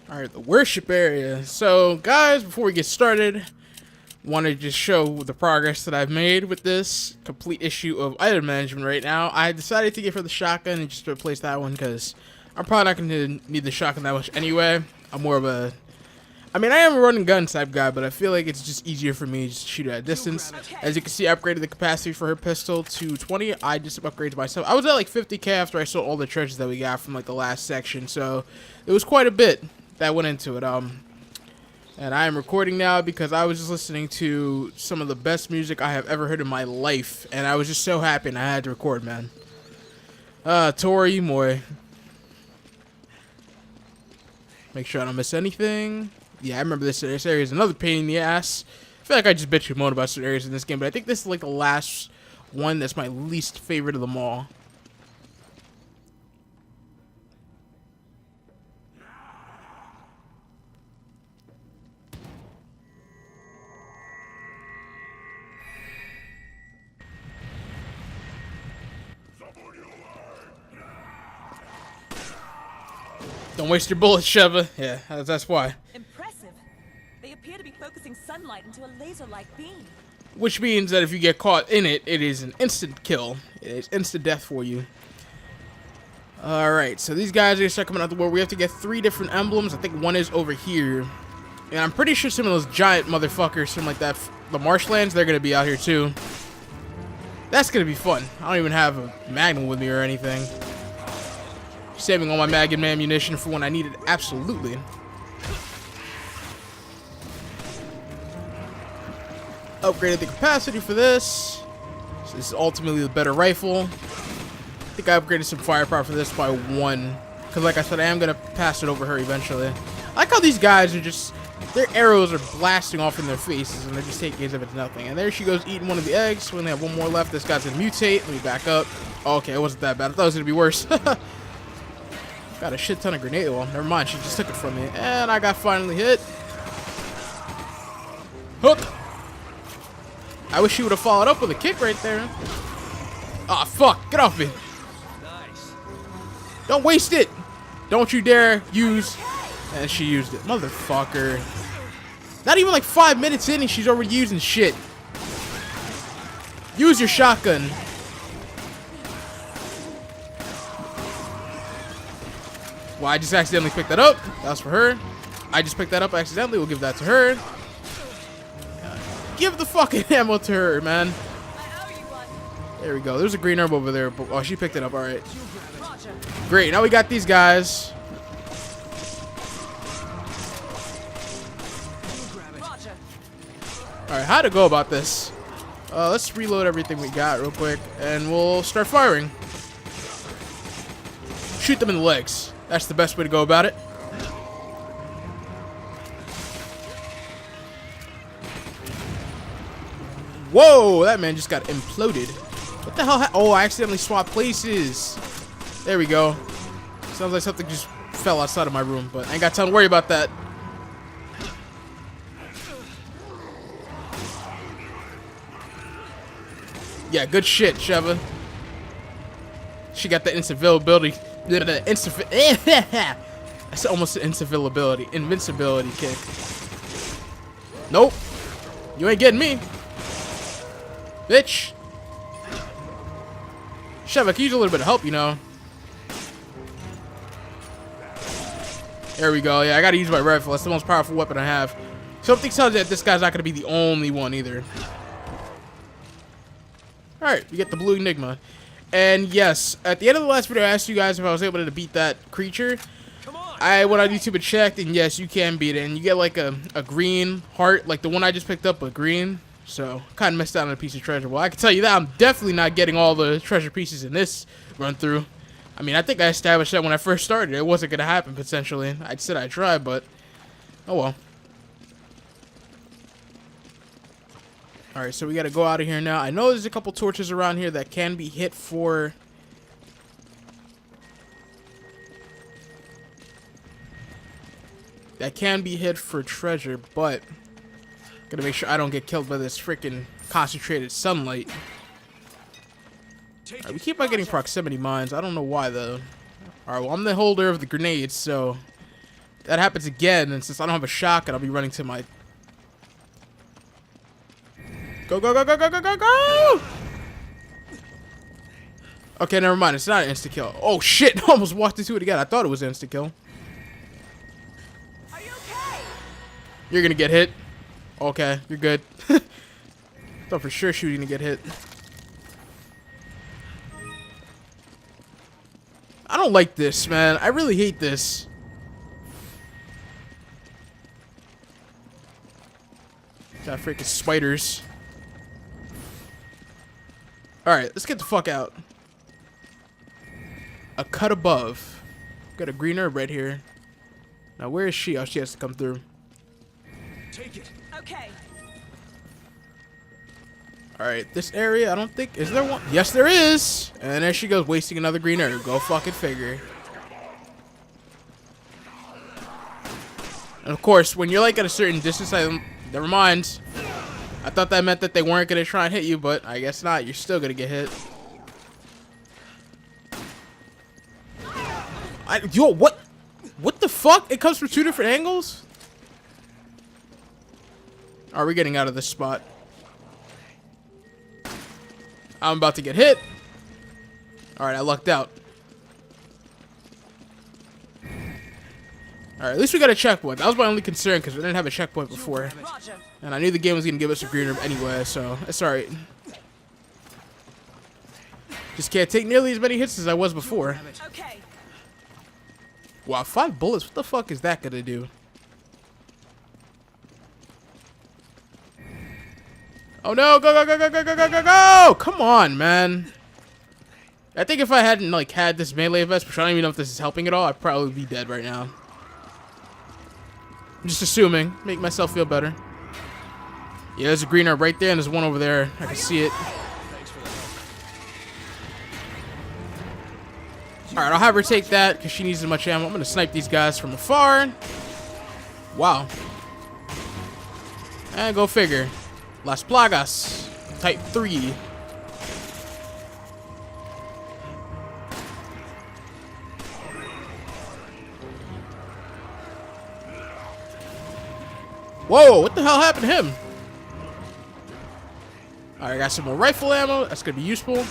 Alright, the worship area. So, guys, before we get started, want to just show the progress that I've made with this complete issue of item management right now. I decided to get for the shotgun and just replace that one because I'm probably not going to need the shotgun that much anyway. I'm more of a... I mean, I am a running gun type guy, but I feel like it's just easier for me to just shoot at a distance. As you can see, I upgraded the capacity for her pistol to 20. I just upgraded myself. I was at like 50k after I sold all the treasures that we got from like the last section, so it was quite a bit that went into it. And I am recording now because I was just listening to some of the best music I have ever heard in my life, and I was just so happy and I had to record, man. Tori Moy. Make sure I don't miss anything. Yeah, I remember this area is another pain in the ass. I feel like I just bitch and moan about certain areas in this game, but I think this is like the last one that's my least favorite of them all. Don't waste your bullets, Sheva. Yeah, that's why. Impressive. They appear to be focusing sunlight into a laser-like beam. Which means that if you get caught in it, it is an instant kill. It is instant death for you. Alright, so these guys are going to start coming out the war. We have to get 3 different emblems. I think one is over here. And I'm pretty sure some of those giant motherfuckers from like that, the marshlands, they're going to be out here too. That's going to be fun. I don't even have a magnum with me or anything. Saving all my magnum ammunition for when I need it absolutely. Upgraded the capacity for this. So this is ultimately the better rifle. I think I upgraded some firepower for this by 1. Because like I said, I am going to pass it over her eventually. I like how these guys are just... Their arrows are blasting off in their faces and they're just taking it as if it's nothing. And there she goes eating one of the eggs. We only have 1 more left. This guy's going to mutate. Let me back up. Oh, okay, it wasn't that bad. I thought it was going to be worse. Got a shit ton of grenade. Well, never mind. She just took it from me. And I got finally hit. Hook. I wish she would have followed up with a kick right there. Ah, fuck. Get off me. Nice. Don't waste it. Don't you dare use. And she used it. Motherfucker. Not even like 5 minutes in and she's already using shit. Use your shotgun. Well, I just accidentally picked that up. That was for her. I just picked that up accidentally. We'll give that to her. Give the fucking ammo to her, man. There we go. There's a green herb over there. Oh, she picked it up. All right. Great. Now we got these guys. All right. How to go about this? Let's reload everything we got real quick, and we'll start firing. Shoot them in the legs. That's the best way to go about it. Whoa, that man just got imploded. What the hell? Oh, I accidentally swapped places. There we go. Sounds like something just fell outside of my room, but I ain't got time to worry about that. Yeah, good shit, Sheva. She got the instant availability. That's almost an invincibility kick. Nope. You ain't getting me. Bitch. Sheva, can use a little bit of help, you know. There we go. Yeah, I gotta use my rifle. That's the most powerful weapon I have. Something tells you that this guy's not gonna be the only one either. Alright, we get the blue Enigma. And yes, at the end of the last video, I asked you guys if I was able to beat that creature. I went on YouTube and checked, and yes, you can beat it. And you get like a green heart, like the one I just picked up, but green. So, kind of missed out on a piece of treasure. Well, I can tell you that I'm definitely not getting all the treasure pieces in this run through. I mean, I think I established that when I first started. It wasn't going to happen, potentially. I said I'd try, but oh well. Alright, so we got to go out of here now. I know there's a couple torches around here that can be hit for... treasure, but... Gotta make sure I don't get killed by this freaking concentrated sunlight. Right, we keep on getting proximity mines. I don't know why, though. Alright, well, I'm the holder of the grenades, so... that happens again, and since I don't have a shotgun, I'll be running to my... Go, go, go, go, go, go, go, go! Okay, never mind. It's not an insta-kill. Oh, shit. I almost walked into it again. I thought it was an insta-kill. Are you okay? You're gonna get hit. Okay, you're good. Thought for sure she was gonna get hit. I don't like this, man. I really hate this. Got freaking spiders. Alright, let's get the fuck out. A cut above. Got a green herb right here. Now, where is she? Oh, she has to come through. Take it. Okay. Alright, this area, I don't think... Is there one? Yes, there is! And there she goes, wasting another green herb. Go fucking figure. And of course, when you're like at a certain distance, never mind. I thought that meant that they weren't going to try and hit you, but I guess not. You're still going to get hit. Yo, what? What the fuck? It comes from two different angles? Are we getting out of this spot? I'm about to get hit. Alright, I lucked out. Alright, at least we got a checkpoint. That was my only concern because we didn't have a checkpoint before. Roger. And I knew the game was going to give us a green herb anyway, so it's alright. Just can't take nearly as many hits as I was before. Okay. Wow, 5 bullets? What the fuck is that going to do? Oh no, go, go, go, go, go, go, go, go, go! Come on, man. I think if I hadn't, like, had this melee vest, which I don't even know if this is helping at all, I'd probably be dead right now. I'm just assuming. Make myself feel better. Yeah, there's a green herb right there, and there's one over there. I can see it. Alright, I'll have her take that, because she needs as much ammo. I'm going to snipe these guys from afar. Wow. And go figure. Las Plagas. Type 3. Whoa, what the hell happened to him? Alright, I got some more rifle ammo. That's going to be useful.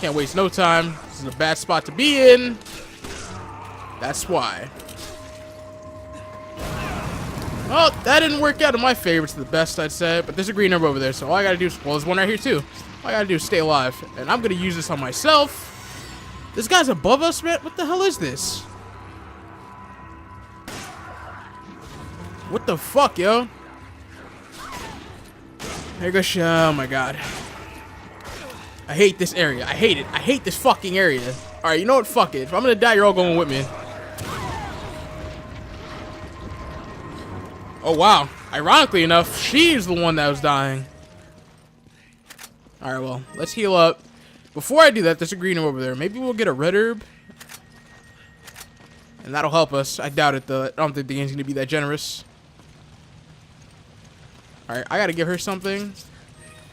Can't waste no time. This is a bad spot to be in. That's why. Well, that didn't work out in my favor to the best, I'd say. But there's a green herb over there, so all I gotta do is... Well, there's one right here, too. All I gotta do is stay alive. And I'm gonna use this on myself. This guy's above us, man? What the hell is this? What the fuck, yo? There goes... Oh, my God. I hate this area. I hate it. I hate this fucking area. Alright, you know what? Fuck it. If I'm gonna die, you're all going with me. Oh, wow. Ironically enough, she's the one that was dying. Alright, well, let's heal up. Before I do that, there's a green herb over there. Maybe we'll get a red herb. And that'll help us. I doubt it, though. I don't think the game's gonna be that generous. Alright, I gotta give her something.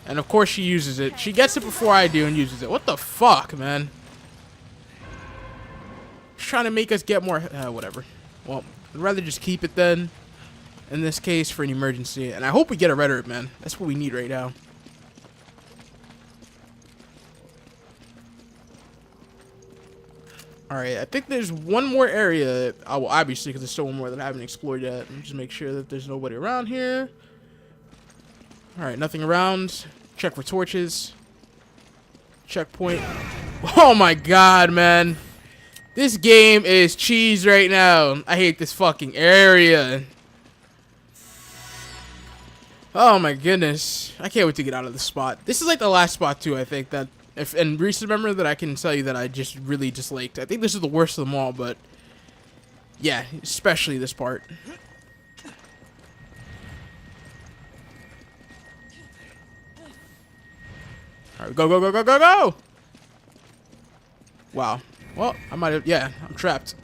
And of course she uses it. She gets it before I do and uses it. What the fuck, man? She's trying to make us get more... whatever. Well, I'd rather just keep it then. In this case, for an emergency. And I hope we get a red herb, man. That's what we need right now. Alright, I think there's one more area. Well, obviously, because there's still one more that I haven't explored yet. Let me just make sure that there's nobody around here. Alright, nothing around. Check for torches. Checkpoint. Oh my god, man. This game is cheese right now. I hate this fucking area. Oh my goodness. I can't wait to get out of this spot. This is like the last spot too, I think, that if in recent memory that I can tell you that I just really disliked. I think this is the worst of them all, but yeah, especially this part. Alright, go, go, go, go, go, go! Wow. Well, I might have... Yeah, I'm trapped.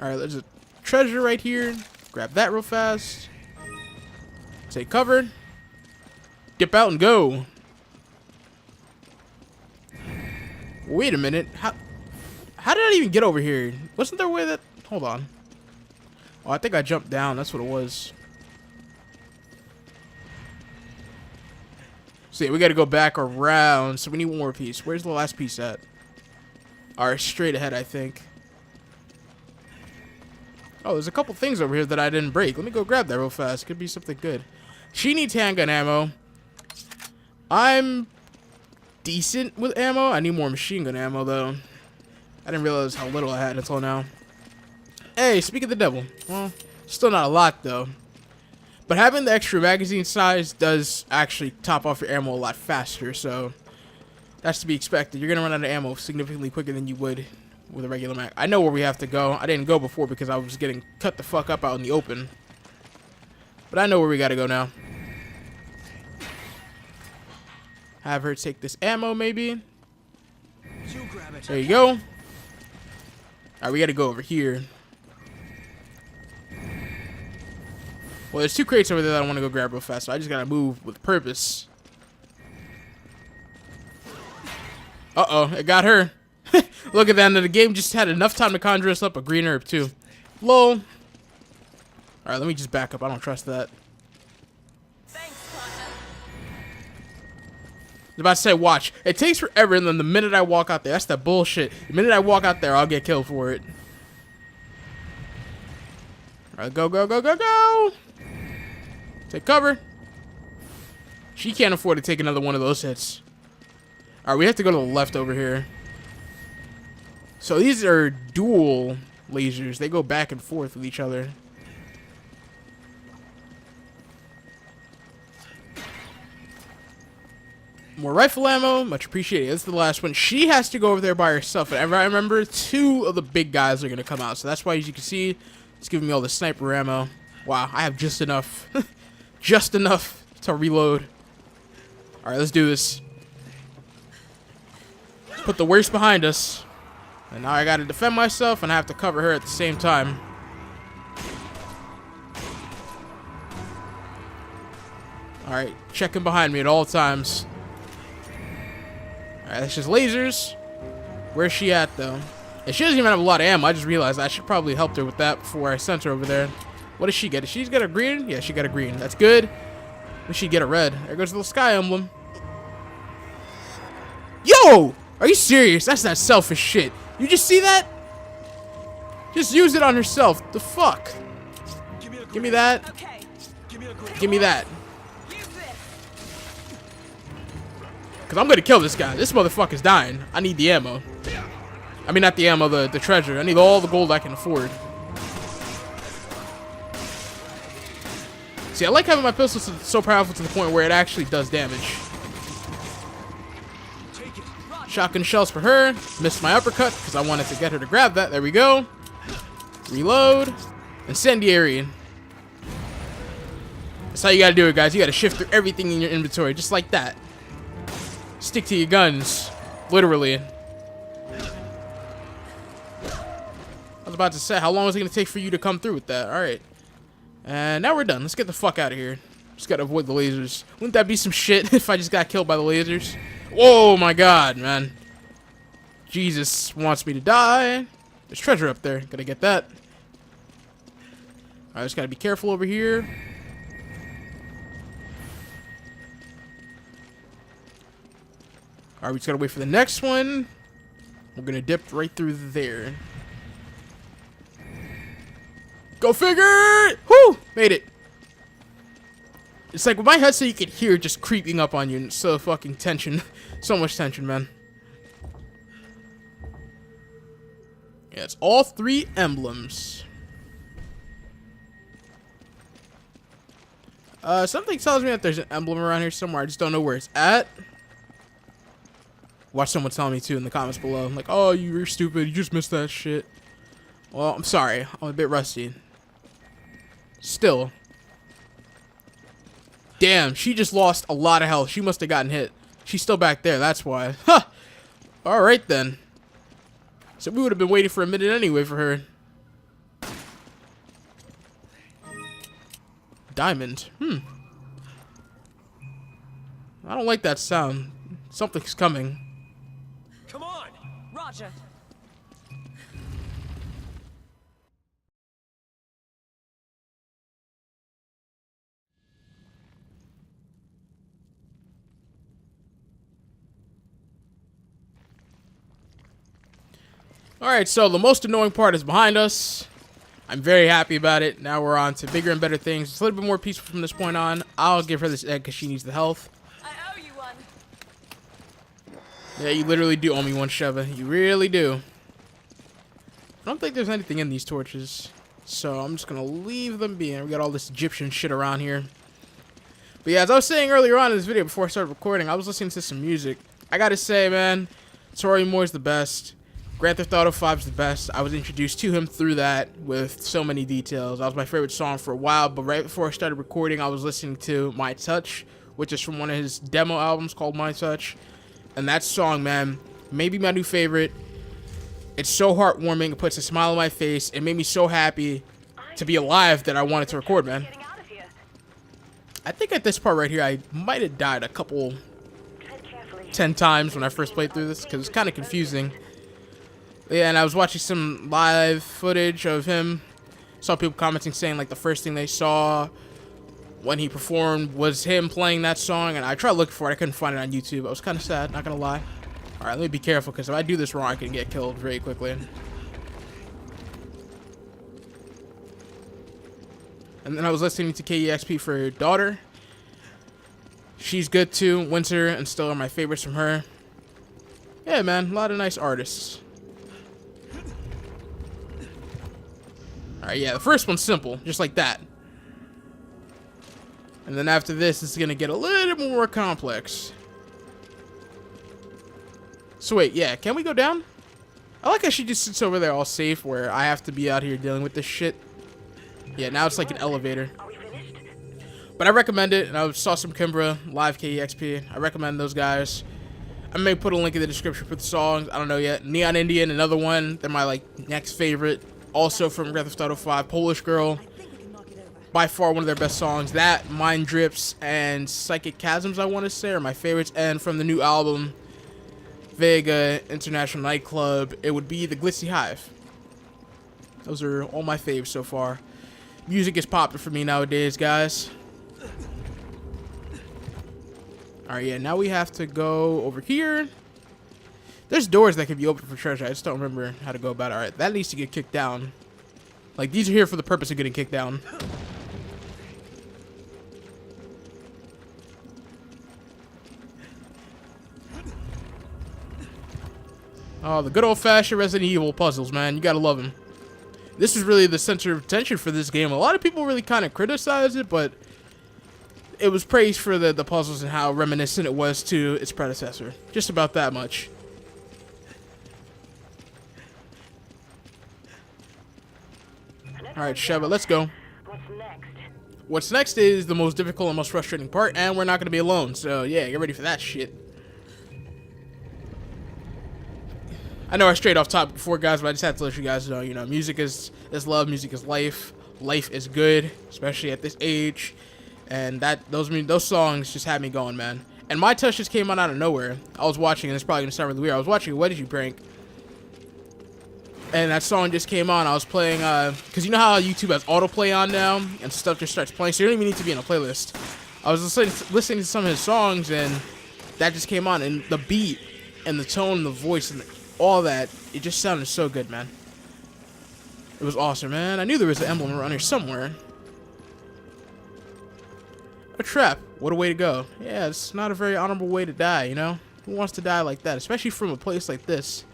Alright, there's a treasure right here. Grab that real fast. Take cover. Dip out and go. Wait a minute. How How did I even get over here? Wasn't there a way that... Hold on. Oh, I think I jumped down. That's what it was. So yeah, we got to go back around. So we need one more piece. Where's the last piece at? Alright, straight ahead, I think. Oh, there's a couple things over here that I didn't break. Let me go grab that real fast. Could be something good. She needs handgun ammo. I'm decent with ammo. I need more machine gun ammo, though. I didn't realize how little I had until now. Hey, speak of the devil. Well, still not a lot, though. But having the extra magazine size does actually top off your ammo a lot faster, so that's to be expected. You're going to run out of ammo significantly quicker than you would with a regular mag. I know where we have to go. I didn't go before because I was getting cut the fuck up out in the open. But I know where we got to go now. Have her take this ammo, maybe. There you go. Alright, we got to go over here. Well, there's two crates over there that I want to go grab real fast, so I just got to move with purpose. Uh-oh, it got her. Look at that, and the game just had enough time to conjure us up a green herb, too. Lol. Alright, let me just back up. I don't trust that. Thanks, partner. I was about to say, watch. It takes forever, and then the minute I walk out there, that's that bullshit. The minute I walk out there, I'll get killed for it. Alright, go, go, go, go, go! Take cover. She can't afford to take another one of those hits. Alright, we have to go to the left over here. So these are dual lasers. They go back and forth with each other. More rifle ammo. Much appreciated. That's the last one. She has to go over there by herself. And I remember two of the big guys are going to come out. So that's why, as you can see, it's giving me all the sniper ammo. Wow, I have just enough. Just enough to reload. Alright, let's do this. Put the worst behind us. And now I gotta defend myself, and I have to cover her at the same time. Alright, checking behind me at all times. Alright, that's just lasers. Where's she at, though? And she doesn't even have a lot of ammo. I just realized I should probably help her with that before I sent her over there. What does she get? She's got a green? Yeah, she got a green. That's good. Does she get a red? There goes the little sky emblem. Yo! Are you serious? That's that selfish shit. You just see that? Just use it on herself. The fuck? Give me that. Okay. Give me that. Because I'm going to kill this guy. This motherfucker's dying. I need the ammo. I mean, not the ammo, the treasure. I need all the gold I can afford. See, I like having my pistol so powerful to the point where it actually does damage. Shotgun shells for her. Missed my uppercut because I wanted to get her to grab that. There we go. Reload. Incendiary. That's how you gotta do it, guys. You gotta shift through everything in your inventory, just like that. Stick to your guns. Literally. I was about to say, how long is it gonna take for you to come through with that? Alright. And now we're done. Let's get the fuck out of here. Just gotta avoid the lasers. Wouldn't that be some shit if I just got killed by the lasers? Whoa, my god, man. Jesus wants me to die. There's treasure up there. Gotta get that. Alright, just gotta be careful over here. Alright, we just gotta wait for the next one. We're gonna dip right through there. Go figure! Whoo! Made it. It's like with my headset, you could hear it just creeping up on you. And so fucking tension. So much tension, man. Yeah, it's all three emblems. Something tells me that there's an emblem around here somewhere. I just don't know where it's at. Watch someone tell me too in the comments below. I'm like, oh, you're stupid. You just missed that shit. Well, I'm sorry. I'm a bit rusty. Still. Damn, she just lost a lot of health. She must have gotten hit. She's still back there, that's why. Huh! Alright then. So we would have been waiting for a minute anyway for her. Diamond. I don't like that sound. Something's coming. Come on! Roger. Alright, so the most annoying part is behind us. I'm very happy about it. Now we're on to bigger and better things. It's a little bit more peaceful from this point on. I'll give her this egg because she needs the health. I owe you one. Yeah, you literally do owe me one, Sheva. You really do. I don't think there's anything in these torches. So I'm just going to leave them being. We got all this Egyptian shit around here. But yeah, as I was saying earlier on in this video before I started recording, I was listening to some music. I got to say, man, Tori Moore's the best. Grand Theft Auto 5 is the best. I was introduced to him through that with so many details. That was my favorite song for a while, but right before I started recording, I was listening to My Touch, which is from one of his demo albums called My Touch. And that song, man, may be my new favorite. It's so heartwarming. It puts a smile on my face. It made me so happy to be alive that I wanted to record, man. I think at this part right here, I might have died a couple 10 times when I first played through this because it's kind of confusing. Yeah, and I was watching some live footage of him. Saw people commenting saying like the first thing they saw when he performed was him playing that song, and I tried looking for it. I couldn't find it on YouTube. I was kind of sad, not gonna lie. All right, let me be careful because if I do this wrong, I can get killed very quickly. And then I was listening to KEXP for her daughter. She's good too. Winter and Still are my favorites from her. Yeah, man, a lot of nice artists. Alright, yeah, the first one's simple, just like that. And then after this, it's gonna get a little more complex. So wait, yeah, can we go down? I like how she just sits over there all safe where I have to be out here dealing with this shit. Yeah, now it's like an elevator. But I recommend it, and I saw some Kimbra, live KEXP. I recommend those guys. I may put a link in the description for the songs. I don't know yet. Neon Indian, another one. They're my like next favorite. Also from Grand Theft Auto 5, Polish Girl. By far one of their best songs. That, Mind Drips, and Psychic Chasms, I want to say, are my favorites. And from the new album, Vega, International Nightclub, it would be The Glitzy Hive. Those are all my faves so far. Music is popular for me nowadays, guys. Alright, yeah, now we have to go over here. There's doors that can be opened for treasure. I just don't remember how to go about it. Alright, that needs to get kicked down. Like, these are here for the purpose of getting kicked down. Oh, the good old-fashioned Resident Evil puzzles, man. You gotta love them. This is really the center of attention for this game. A lot of people really kind of criticize it, but it was praised for the puzzles and how reminiscent it was to its predecessor. Just about that much. Alright, Sheva, let's go. What's next is the most difficult and most frustrating part, and we're not going to be alone. So, yeah, get ready for that shit. I know I strayed off topic before, guys, but I just had to let you guys know, music is love, music is life. Life is good, especially at this age. And those songs just had me going, man. And My Touch just came out of nowhere. I was watching, and it's probably going to sound really weird. I was watching What Did You Prank? And that song just came on. I was playing, because you know how YouTube has autoplay on now? And stuff just starts playing, so you don't even need to be in a playlist. I was listening to some of his songs, and that just came on. And the beat, and the tone, and the voice, and all that, it just sounded so good, man. It was awesome, man. I knew there was an emblem around here somewhere. A trap. What a way to go. Yeah, it's not a very honorable way to die, you know? Who wants to die like that? Especially from a place like this.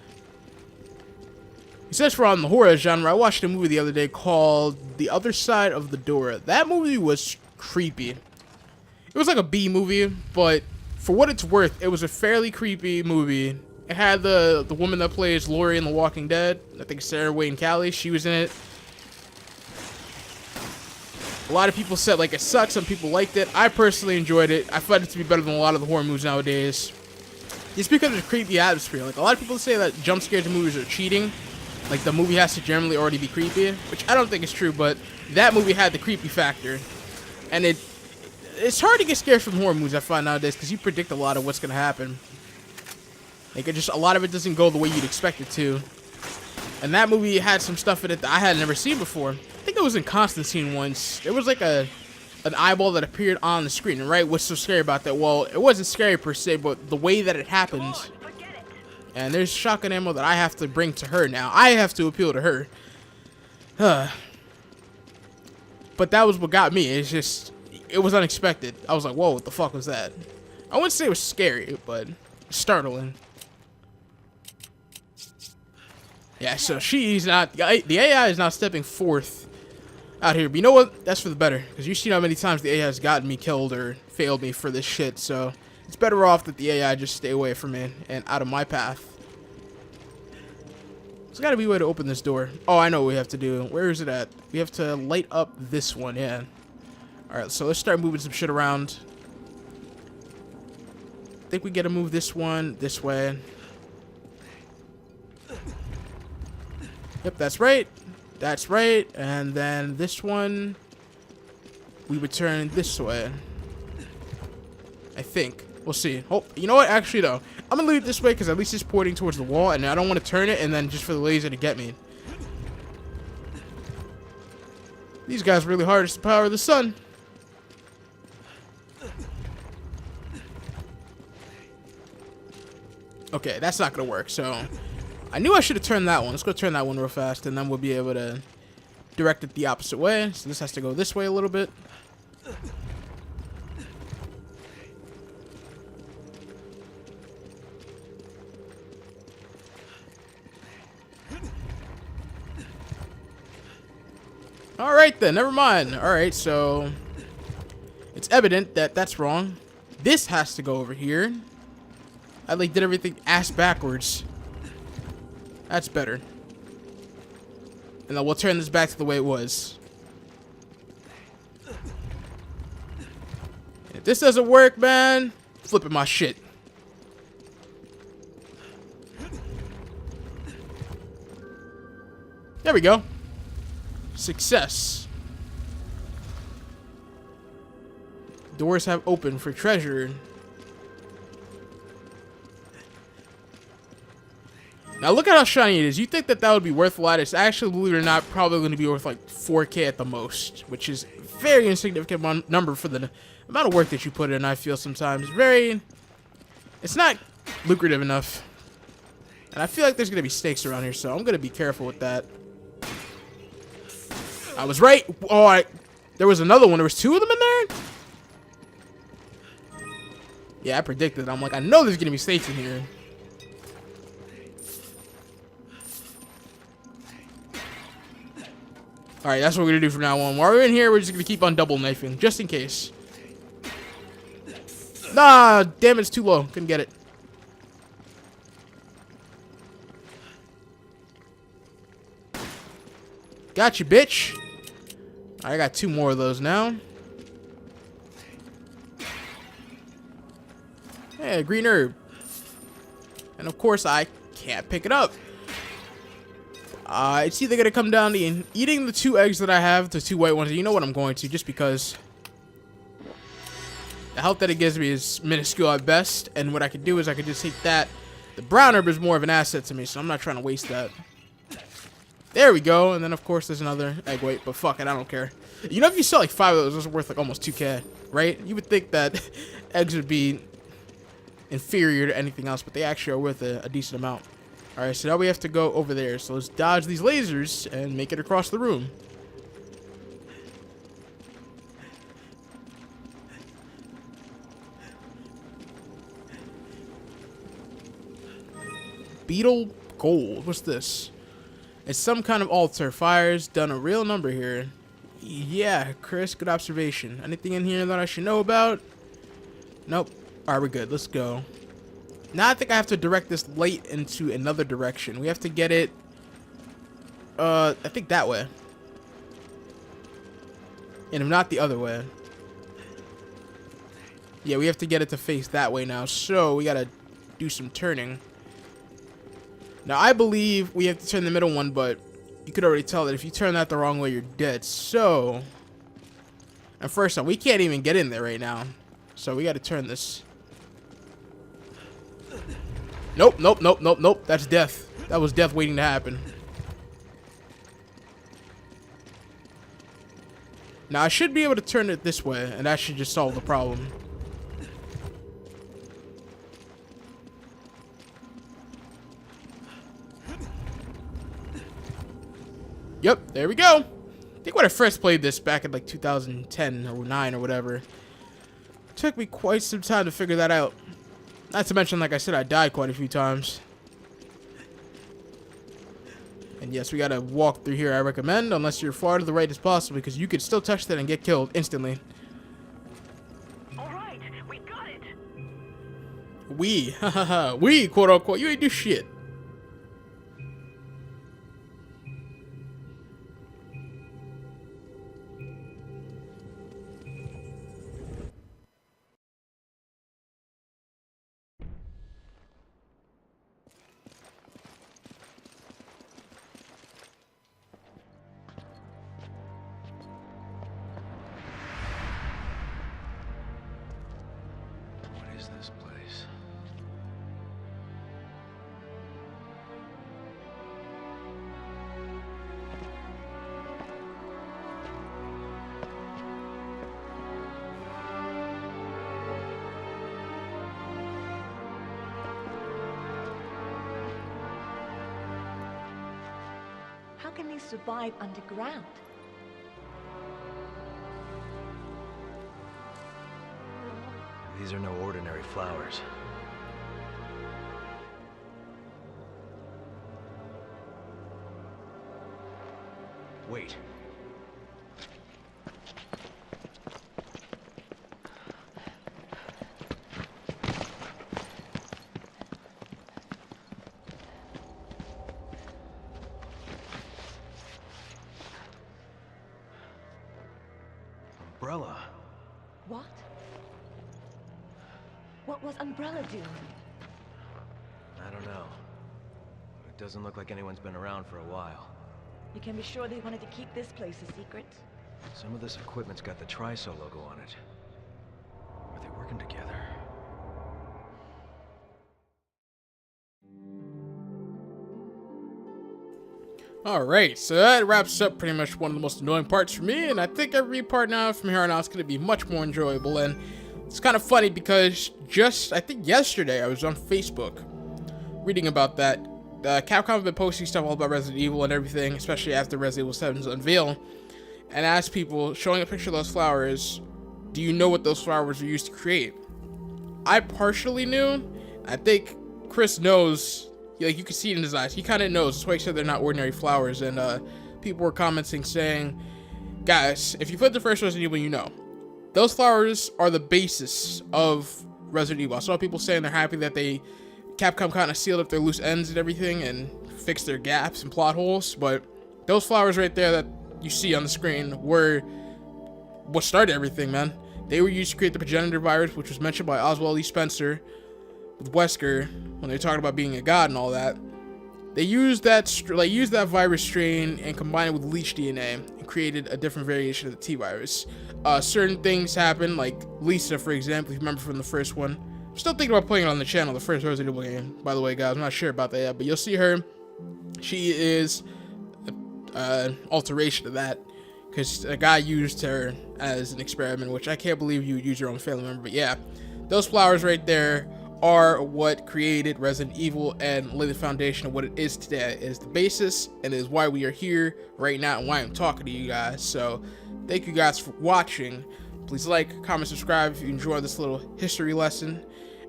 He says we're on the horror genre. I watched a movie the other day called The Other Side of the Door. That movie was creepy. It was like a B movie, but for what it's worth, it was a fairly creepy movie. It had the woman that plays Laurie in The Walking Dead. I think Sarah Wayne Callie. She was in it. A lot of people said like it sucked. Some people liked it. I personally enjoyed it. I find it to be better than a lot of the horror movies nowadays. It's because of the creepy atmosphere. Like a lot of people say that jump scares in movies are cheating. Like the movie has to generally already be creepy, which I don't think is true. But that movie had the creepy factor, and it's hard to get scared from horror movies. I find nowadays because you predict a lot of what's gonna happen. Like a lot of it doesn't go the way you'd expect it to. And that movie had some stuff in it that I had never seen before. I think it was in Constantine once. There was like an eyeball that appeared on the screen. And right, what's so scary about that? Well, it wasn't scary per se, but the way that it happened And there's shotgun ammo that I have to bring to her now. I have to appeal to her. But that was what got me. It's just, it was unexpected. I was like, whoa, what the fuck was that? I wouldn't say it was scary, but startling. Yeah, so she's not, the AI is not stepping forth out here. But you know what? That's for the better. Because you've seen how many times the AI has gotten me killed or failed me for this shit. So it's better off that the AI just stay away from me and out of my path. There's got to be a way to open this door. Oh, I know what we have to do. Where is it at? We have to light up this one, yeah. Alright, so let's start moving some shit around. I think we gotta move this one this way. Yep, that's right. That's right. And then this one, we would turn this way. I think. We'll see. Oh, you know what? Actually, no. I'm gonna leave it this way because at least it's pointing towards the wall, and I don't want to turn it and then just for the laser to get me. These guys really harness the power of the sun. Okay, that's not gonna work. So I knew I should have turned that one. Let's go turn that one real fast, and then we'll be able to direct it the opposite way. So this has to go this way a little bit. Alright then, never mind. Alright, so it's evident that that's wrong. This has to go over here. I like did everything ass backwards. That's better. And then we'll turn this back to the way it was. If this doesn't work, man, flipping my shit. There we go. Success. Doors have opened for treasure. Now look at how shiny it is. You think that that would be worth a lot. It's actually, believe it or not, probably going to be worth like 4K at the most, which is a very insignificant number for the amount of work that you put in. I feel sometimes it's not lucrative enough. And I feel like there's going to be stakes around here, so I'm going to be careful with that. I was right. Oh, there was another one. There was 2 of them in there? Yeah, I predicted. I'm like, I know there's going to be stakes in here. Alright, that's what we're going to do from now on. While we're in here, we're just going to keep on double knifing, just in case. Nah, damn, it's too low. Couldn't get it. Gotcha, bitch. I got 2 more of those now. Hey, green herb. And of course, I can't pick it up. It's either going to come down to eating the 2 eggs that I have, the 2 white ones. You know what I'm going to, just because the health that it gives me is minuscule at best. And what I could do is I could just take that. The brown herb is more of an asset to me, so I'm not trying to waste that. There we go. And then, of course, there's another egg white. But fuck it, I don't care. You know, if you sell like 5 of those, it's worth like almost 2K, right? You would think that eggs would be inferior to anything else, but they actually are worth a decent amount. Alright, so now we have to go over there. So let's dodge these lasers and make it across the room. Beetle gold. What's this? It's some kind of altar. Fire's done a real number here. Yeah, Chris, good observation. Anything in here that I should know about? Nope. Alright, we're good. Let's go. Now I think I have to direct this light into another direction. We have to get it, I think that way. And if not, the other way. Yeah, we have to get it to face that way now. So we gotta do some turning. Now I believe we have to turn the middle one, but you could already tell that if you turn that the wrong way, you're dead. So, and first off, we can't even get in there right now. So we gotta turn this. Nope, nope, nope, nope, nope. That's death. That was death waiting to happen. Now, I should be able to turn it this way, and that should just solve the problem. Yep, there we go. I think when I first played this back in like 2010 or 9 or whatever, it took me quite some time to figure that out. Not to mention, like I said, I died quite a few times. And yes, we gotta walk through here, I recommend, unless you're far to the right as possible, because you could still touch that and get killed instantly. Alright, we got it! We, hahaha, we, quote unquote, you ain't do shit. What is this place? How can they survive underground? These are no ordinary flowers. Wait. Umbrella. What? What was Umbrella doing? I don't know. It doesn't look like anyone's been around for a while. You can be sure they wanted to keep this place a secret. Some of this equipment's got the Triso logo on it. Are they working together? Alright, so that wraps up pretty much one of the most annoying parts for me, and I think every part now from here on out is going to be much more enjoyable. And it's kind of funny because just, I think yesterday, I was on Facebook reading about that. Capcom have been posting stuff all about Resident Evil and everything, especially after Resident Evil 7's unveil, and asked people, showing a picture of those flowers, do you know what those flowers were used to create? I partially knew. I think Chris knows. Like, you can see it in his eyes. He kind of knows. That's why he said they're not ordinary flowers. And people were commenting saying, guys, if you played the first Resident Evil, you know. Those flowers are the basis of Resident Evil. I saw people saying they're happy that Capcom kind of sealed up their loose ends and everything and fixed their gaps and plot holes. But those flowers right there that you see on the screen were what started everything, man. They were used to create the Progenitor virus, which was mentioned by Oswald E. Spencer with Wesker when they talked about being a god and all that. They used that virus strain and combined it with leech DNA and created a different variation of the T virus. Certain things happen, like Lisa, for example, if you remember from the first one. I'm still thinking about playing it on the channel, the first Resident Evil game, by the way, guys. I'm not sure about that yet, but you'll see her. She is an alteration of that, because a guy used her as an experiment, which I can't believe you would use your own family member. But yeah, those flowers right there are what created Resident Evil and laid the foundation of what it is today. It is the basis, and it is why we are here right now and why I'm talking to you guys. So thank you guys for watching. Please like, comment, subscribe if you enjoyed this little history lesson.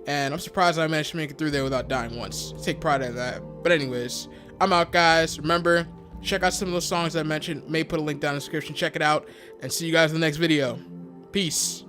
And I'm surprised I managed to make it through there without dying once. Take pride in that. But anyways, I'm out, guys. Remember, check out some of those songs I mentioned. May put a link down in the description. Check it out, and see you guys in the next video. Peace.